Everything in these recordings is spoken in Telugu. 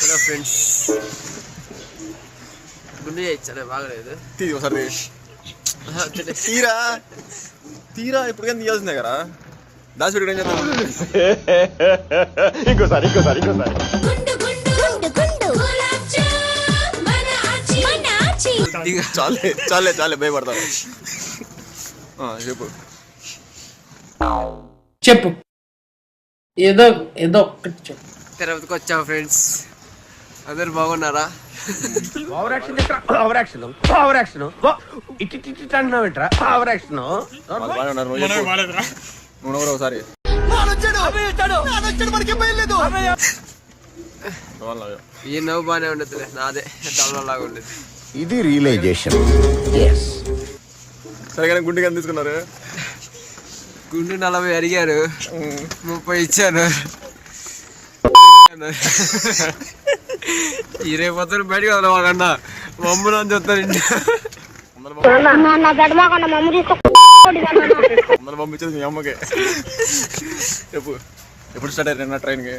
హలో ఫ్రెండ్స్, గుండె చేయొచ్చా? బాగలేదు. ఒకసారి తీరా తీరా ఇప్పుడు కానీ తీయాల్సిందే కదా, దాచి పెట్టుకుని ఏం చేద్దాం? ఇంకోసారి చాలే చాలే చాలే భయపడతాను. చెప్పు చెప్పు ఏదో ఏదో ఒక్కటి చెప్పు. తిరుపతికి వచ్చాము ఫ్రెండ్స్, అందరు బాగున్నారా? ఒకసారి ఈ నవ్వు బాగానే ఉండదు, నాదే డౌన్లాగా ఉండేది. ఇది రియలైజేషన్. సరే కానీ గుండె కానీ తీసుకున్నారు. గుండు 40 అడిగారు, 30 ఇచ్చాను. 20 పొద్దున బయటకు వదలవాకన్నా మమ్మల్ని అని చెప్తాను. పంపించేది మీ అమ్మకి. చెప్పు ఎప్పుడు స్టార్ట్ అయ్యారు నిన్న ట్రైన్కి?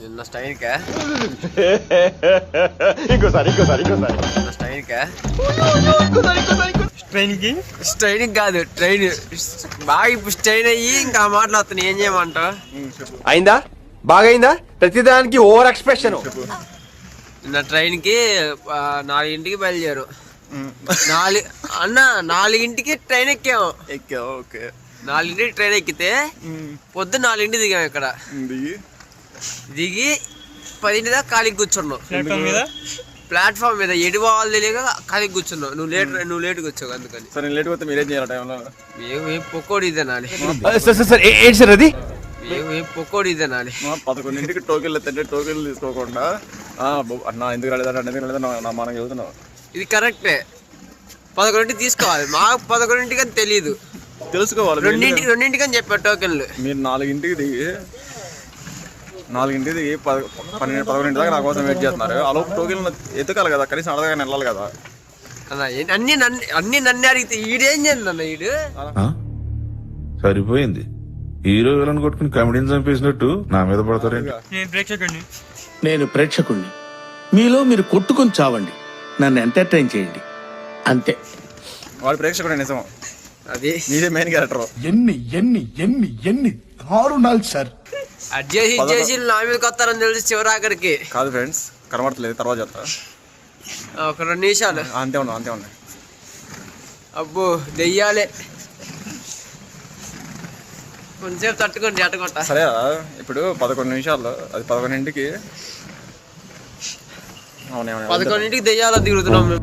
నిన్న స్టైన్కా స్ట్రైన్ కాదు, ట్రైన్ బాగా ఇప్పుడు స్ట్రైన్ అయ్యి ఇంకా మాట్లాడుతున్నా. ఏం చేయమంటావు? అయిందా? బాగైందా? ప్రతిదానికి ఓవర్ ఎక్స్ప్రెషన్. నిన్న ట్రైన్కి 4ంటికి బయలుదేరు. 4ంటికి ట్రైన్ ఎక్కాము. ఓకే 4ంటికి ట్రైన్ ఎక్కితే పొద్దున్న 4ంటికి దిగాము. ఇక్కడ దిగి 10 దాకా ఖాళీకి కూర్చున్నావు ప్లాట్ఫామ్ మీద. ఎడివాళ్ళు తెలియక ఖాళీకి కూర్చున్నావు. నువ్వు లేట్గా వచ్చావు, అందుకని. సరే లేట్ పోతే మీరేం చేయాలి టైంలో? మేము పొక్కోడి తినాలి. పొక్కోడి తినాలి. 11ంటికి టోకెన్లు ఎత్తంటే టోకెన్లు తీసుకోకుండా అన్న ఎందుకు రాలేదా మనం చదువుతున్నావు. ఇది కరెక్టే, 11ంటికి తీసుకోవాలి. మాకు 11ంటికి అని తెలియదు, తెలుసుకోవాలి. 2ంటికి అని చెప్పారు టోకెన్లు. మీరు 4ంటికి దిగి 11 దాకా నా కోసం వెయిట్ చేస్తున్నారు. అలా టోకెన్లు ఎత్తుకాలి కదా, కనీసం అడగగా వెళ్ళాలి కదా. అన్ని నన్ను అడిగితే ఈడేం చేయండి అన్న. ఈడు సరిపోయింది. హీరో విలన్ కొట్టుకుని కమెడీని చంపేసినట్టు నా మీద పడతారు. నేను ప్రేక్షకుణ్ణి. మీలో మీరు కొట్టుకుని చావండి, నన్ను ఎంటర్టైన్ చేయండి, అంతే. వాడు ప్రేక్షకుడు నిజం, అది మీదే మెయిన్ క్యారెక్టర్. ఎన్ని దారుణాలు సార్. అడ్జస్ట్ నా మీదకి వస్తారని తెలిసి చివరాఖరికి కాదు ఫ్రెండ్స్, కనబడతలేదు, తర్వాత చెప్తా. ఒక 2 నిమిషాలు అంతే ఉన్నాయి. అబ్బో దెయ్యాలే, కొంచెంసేపు తట్టుకోండి అట్టుకుంటా. సరే ఇప్పుడు 11 నిమిషాల్లో, అది 11ంటికి. 11ంటికి దెయ్యాల దిగుతున్నాం మేము.